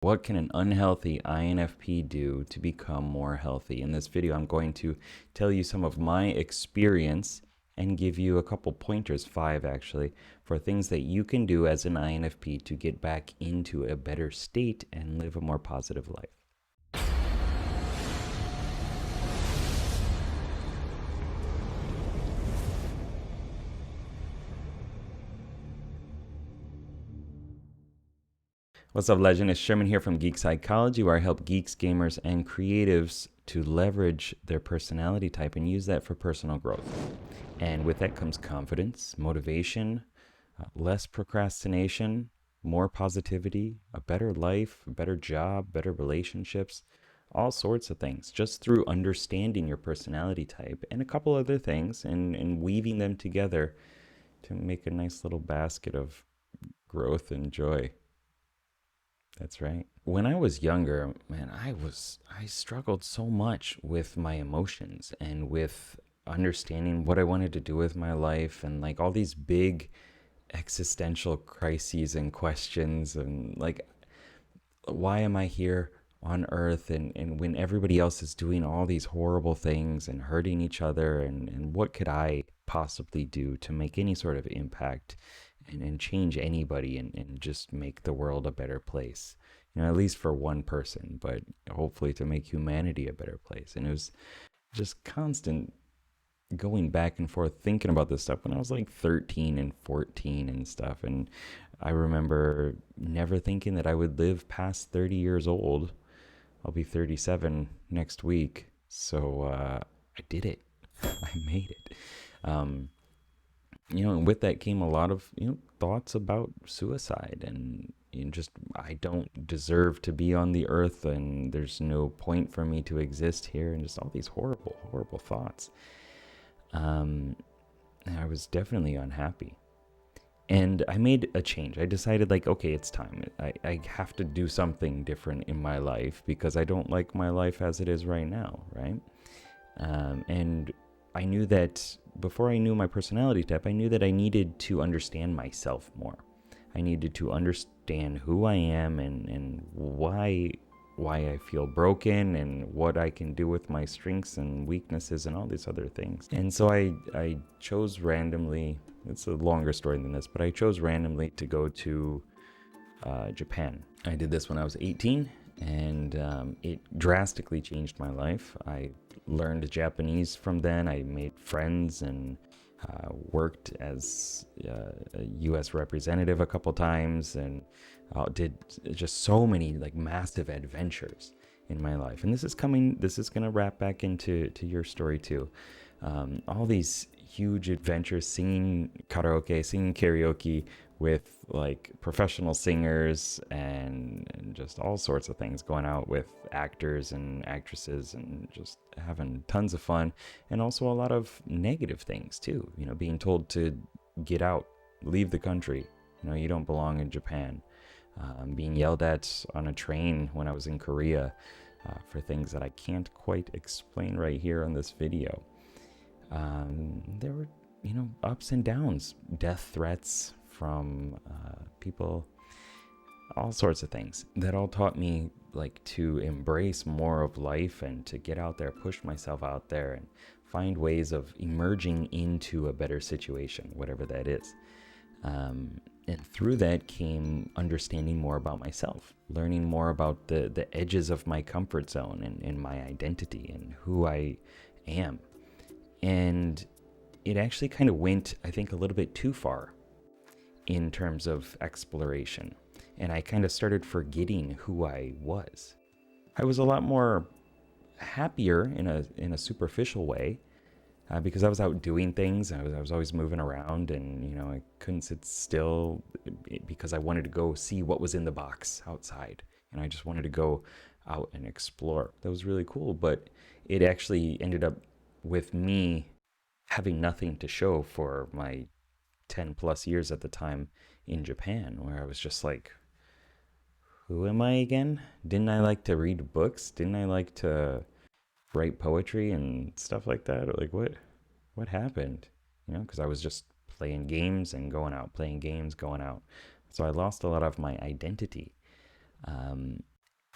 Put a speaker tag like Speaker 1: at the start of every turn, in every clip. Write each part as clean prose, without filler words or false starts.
Speaker 1: What can an unhealthy INFP do to become more healthy? In this video, I'm going to tell you some of my experience and give you a couple pointers, 5 actually, for things that you can do as an INFP to get back into a better state and live a more positive life. What's up, legend? It's Sherman here from Geek Psychology, where I help geeks, gamers, and creatives to leverage their personality type and use that for personal growth. And with that comes confidence, motivation, less procrastination, more positivity, a better life, a better job, better relationships, all sorts of things, just through understanding your personality type and a couple other things and weaving them together to make a nice little basket of growth and joy. That's right. When I was younger, man, I struggled so much with my emotions and with understanding what I wanted to do with my life and like all these big existential crises and questions and like why am I here on earth and when everybody else is doing all these horrible things and hurting each other and what could I possibly do to make any sort of impact and change anybody and just make the world a better place, at least for one person, but hopefully to make humanity a better place. And it was just constant going back and forth thinking about this stuff when I was like 13 and 14 and stuff. And I remember never thinking that I would live past 30 years old. I'll be 37 next week. So I did it. I made it. And with that came a lot of, thoughts about suicide and just I don't deserve to be on the earth and there's no point for me to exist here and just all these horrible, horrible thoughts. And I was definitely unhappy. And I made a change. I decided like, okay, it's time. I have to do something different in my life because I don't like my life as it is right now, right? And I knew that before I knew my personality type, I knew that I needed to understand myself more. I needed to understand who I am and why I feel broken and what I can do with my strengths and weaknesses and all these other things. And so I chose randomly, it's a longer story than this, but I chose randomly to go to Japan. I did this when I was 18 and it drastically changed my life. I learned Japanese from then. I made friends and worked as a U.S. representative a couple times and did just so many like massive adventures in my life. And this is going to wrap back into your story too. All these huge adventures, singing karaoke with like professional singers and just all sorts of things, going out with actors and actresses and just having tons of fun, and also a lot of negative things too, being told to get out, leave the country, you don't belong in Japan, being yelled at on a train when I was in Korea for things that I can't quite explain right here on this video. There were ups and downs, death threats from people, all sorts of things that all taught me like to embrace more of life and to get out there, push myself out there and find ways of emerging into a better situation, whatever that is. And through that came understanding more about myself, learning more about the edges of my comfort zone and my identity and who I am. And it actually kind of went, I think, a little bit too far in terms of exploration. And I kind of started forgetting who I was. I was a lot more happier in a superficial way because I was out doing things. I was always moving around and, I couldn't sit still because I wanted to go see what was in the box outside. And I just wanted to go out and explore. That was really cool. But it actually ended up with me having nothing to show for my 10 plus years at the time in Japan, where I was just like, who am I again? Didn't I like to read books? Didn't I like to write poetry and stuff like that? Or like what happened? Because I was just playing games and going out, playing games, going out. So I lost a lot of my identity.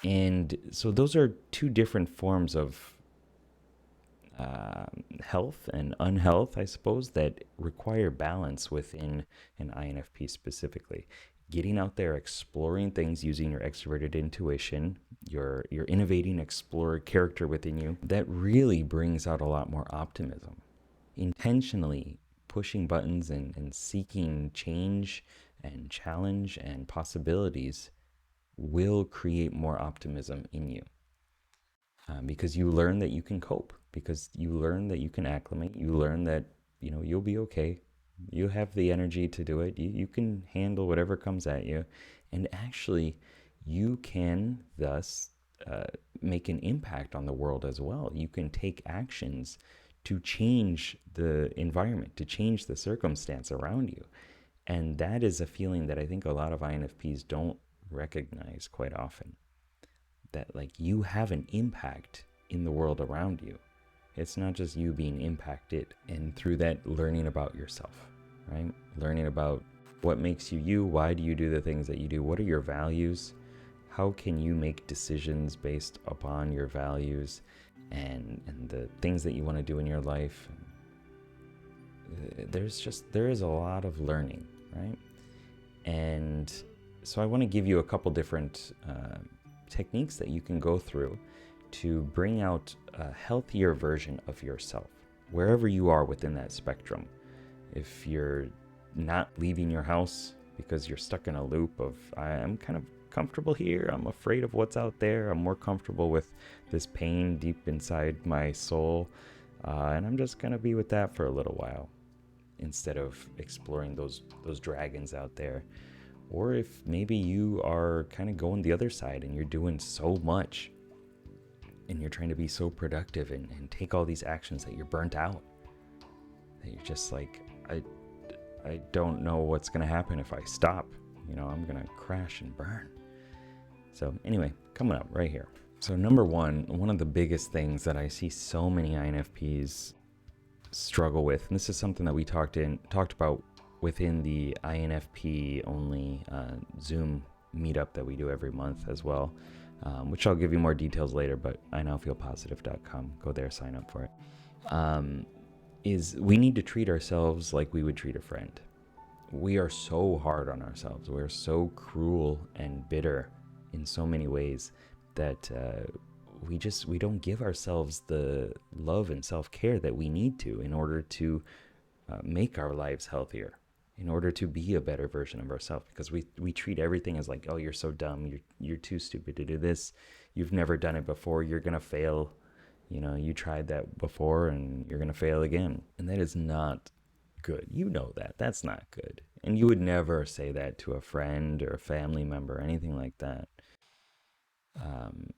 Speaker 1: And so those are two different forms of health and unhealth, I suppose, that require balance within an INFP specifically. Getting out there, exploring things using your extroverted intuition, your innovating explorer character within you, that really brings out a lot more optimism. Intentionally pushing buttons and seeking change and challenge and possibilities will create more optimism in you, because you learn that you can cope, because you learn that you can acclimate, you learn that you'll be okay, you have the energy to do it, you can handle whatever comes at you, and actually you can thus make an impact on the world as well. You can take actions to change the environment, to change the circumstance around you. And that is a feeling that I think a lot of INFPs don't recognize quite often. That like you have an impact in the world around you. It's not just you being impacted, and through that learning about yourself, right? Learning about what makes you you, why do you do the things that you do, what are your values, how can you make decisions based upon your values and the things that you want to do in your life. There is a lot of learning, right? And so I want to give you a couple different techniques that you can go through to bring out a healthier version of yourself, wherever you are within that spectrum. If you're not leaving your house because you're stuck in a loop of, I'm kind of comfortable here, I'm afraid of what's out there, I'm more comfortable with this pain deep inside my soul, and I'm just gonna be with that for a little while, instead of exploring those dragons out there. Or if maybe you are kind of going the other side and you're doing so much and you're trying to be so productive and take all these actions that you're burnt out, that you're just like, I don't know what's going to happen if I stop. I'm going to crash and burn. So anyway, coming up right here. So number one of the biggest things that I see so many INFPs struggle with, and this is something that we talked about within the INFP only Zoom meetup that we do every month as well, which I'll give you more details later, but inowfeelpositive.com, go there, sign up for it, is we need to treat ourselves like we would treat a friend. We are so hard on ourselves. We're so cruel and bitter in so many ways that we don't give ourselves the love and self-care that we need to in order to make our lives healthier, in order to be a better version of ourselves, because we treat everything as like, oh, you're so dumb, you're too stupid to do this, you've never done it before, you're gonna fail, you tried that before and you're gonna fail again. And that is not good. That's not good. And you would never say that to a friend or a family member or anything like that.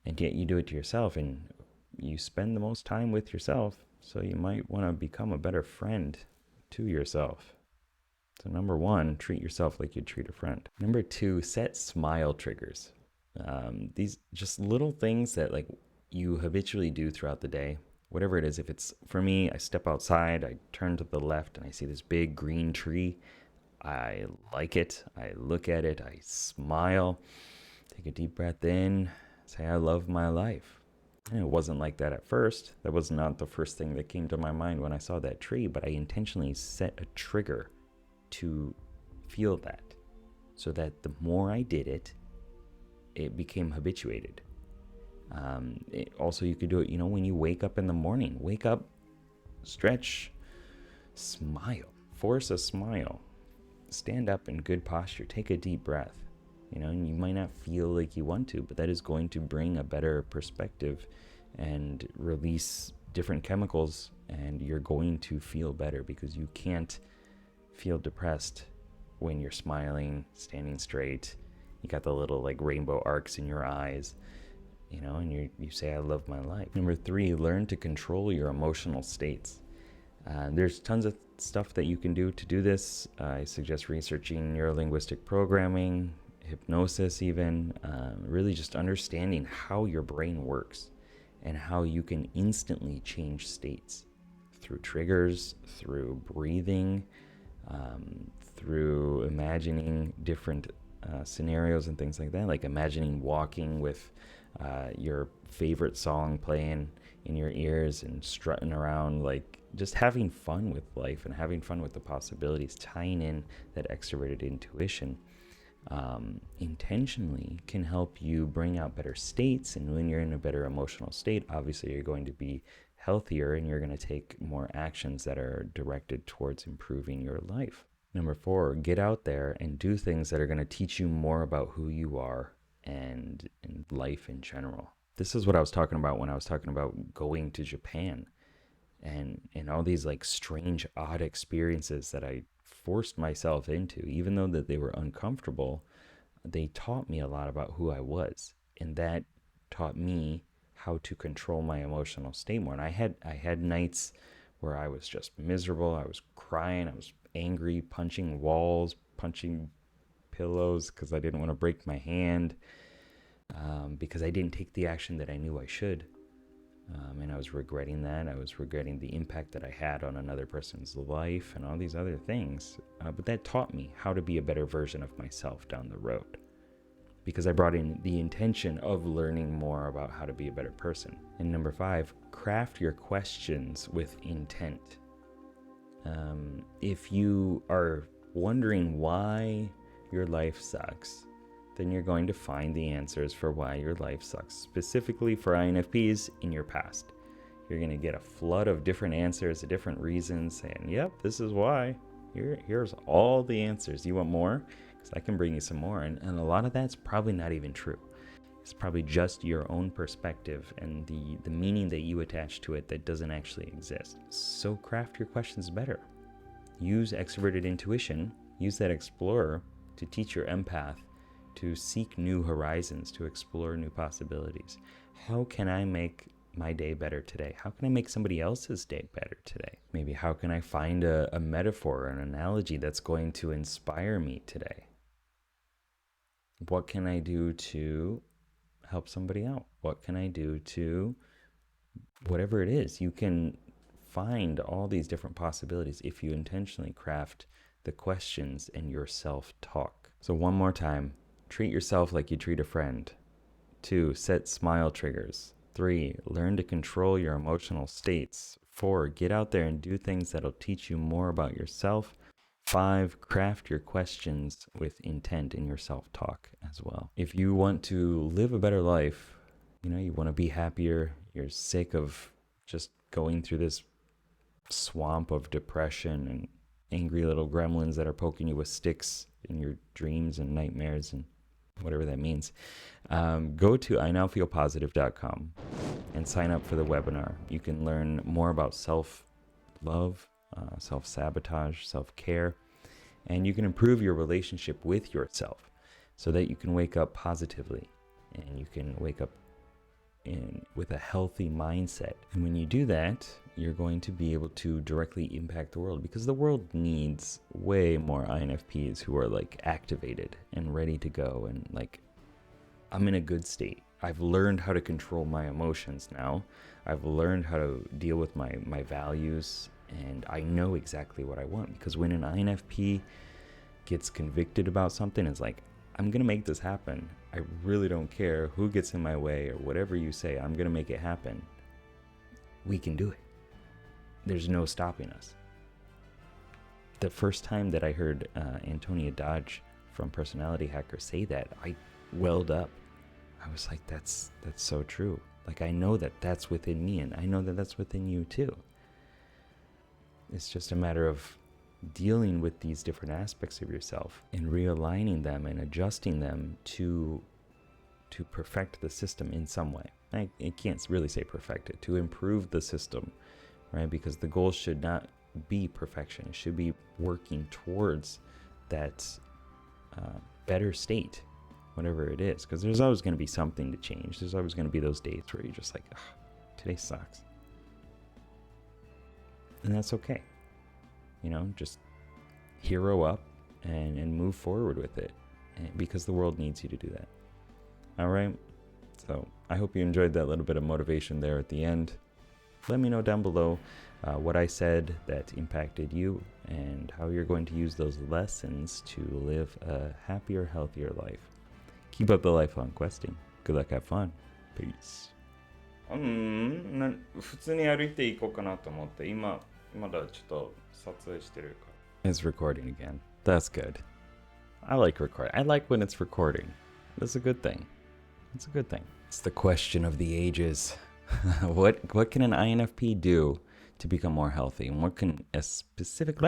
Speaker 1: And yet you do it to yourself, and you spend the most time with yourself, so you might want to become a better friend to yourself. So number one, treat yourself like you'd treat a friend. Number two, set smile triggers. These just little things that like you habitually do throughout the day, whatever it is. If it's, for me, I step outside, I turn to the left and I see this big green tree. I like it. I look at it. I smile, take a deep breath in, say, I love my life. And it wasn't like that at first. That was not the first thing that came to my mind when I saw that tree, but I intentionally set a trigger to feel that, so that the more I did it, it became habituated. Also, you could do it, when you wake up in the morning, wake up, stretch, smile, force a smile, stand up in good posture, take a deep breath. And you might not feel like you want to, but that is going to bring a better perspective and release different chemicals, and you're going to feel better, because you can't feel depressed when you're smiling, standing straight. You got the little like rainbow arcs in your eyes, and you say, I love my life. Number three, learn to control your emotional states. There's tons of stuff that you can do to do this. I suggest researching neurolinguistic programming, hypnosis even, really just understanding how your brain works and how you can instantly change states through triggers, through breathing, through imagining different scenarios and things like that, like imagining walking with your favorite song playing in your ears and strutting around, like just having fun with life and having fun with the possibilities, tying in that extroverted intuition intentionally can help you bring out better states. And when you're in a better emotional state, obviously you're going to be healthier and you're going to take more actions that are directed towards improving your life. Number 4, get out there and do things that are going to teach you more about who you are and life in general. This is what I was talking about when I was talking about going to Japan and all these like strange, odd experiences that I forced myself into, even though that they were uncomfortable. They taught me a lot about who I was, and that taught me how to control my emotional state more. And I had nights where I was just miserable. I was crying. I was angry, punching walls, punching pillows because I didn't want to break my hand, because I didn't take the action that I knew I should. And I was regretting that. I was regretting the impact that I had on another person's life and all these other things. But that taught me how to be a better version of myself down the road, because I brought in the intention of learning more about how to be a better person. And number 5, craft your questions with intent. If you are wondering why your life sucks, then you're going to find the answers for why your life sucks. Specifically for INFPs, in your past, you're going to get a flood of different answers, different reasons, saying, yep, this is why. Here's all the answers. You want more? Because I can bring you some more. And a lot of that's probably not even true. It's probably just your own perspective and the meaning that you attach to it that doesn't actually exist. So craft your questions better. Use extroverted intuition. Use that explorer to teach your empath to seek new horizons, to explore new possibilities. How can I make my day better today? How can I make somebody else's day better today? Maybe how can I find a metaphor or an analogy that's going to inspire me today? What can I do to help somebody out? What can I do to whatever it is? You can find all these different possibilities if you intentionally craft the questions and your self-talk. So one more time, treat yourself like you treat a friend. 2, set smile triggers. 3, learn to control your emotional states. 4, get out there and do things that'll teach you more about yourself. 5, craft your questions with intent in your self-talk as well. If you want to live a better life, you want to be happier, you're sick of just going through this swamp of depression and angry little gremlins that are poking you with sticks in your dreams and nightmares and whatever that means, go to inowfeelpositive.com and sign up for the webinar. You can learn more about self-love, self-sabotage, self-care, and you can improve your relationship with yourself so that you can wake up positively and you can wake up with a healthy mindset. And when you do that, you're going to be able to directly impact the world, because the world needs way more INFPs who are like activated and ready to go and like, I'm in a good state. I've learned how to control my emotions now. I've learned how to deal with my values, and I know exactly what I want. Because when an INFP gets convicted about something, it's like, I'm going to make this happen. I really don't care who gets in my way or whatever you say. I'm going to make it happen. We can do it. There's no stopping us. The first time that I heard Antonia Dodge from Personality Hacker say that, I welled up. I was like, that's so true. Like, I know that that's within me, and I know that that's within you too. It's just a matter of dealing with these different aspects of yourself and realigning them and adjusting them to perfect the system in some way. I can't really say perfect it, to improve the system, right? Because the goal should not be perfection. It should be working towards that better state, whatever it is. Because there's always going to be something to change. There's always going to be those days where you're just like, today sucks. And that's okay. Just hero up and move forward with it, because the world needs you to do that. All right. So I hope you enjoyed that little bit of motivation there at the end. Let me know down below what I said that impacted you and how you're going to use those lessons to live a happier, healthier life. Keep up the lifelong questing. Good luck, have fun. Peace. 普通に歩いていこうかなと思って、今、まだちょっと撮影してるから。It's recording again. That's good. I like recording. I like when it's recording. That's a good thing. It's a good thing. It's the question of the ages. What can an INFP do to become more healthy? And what can a specific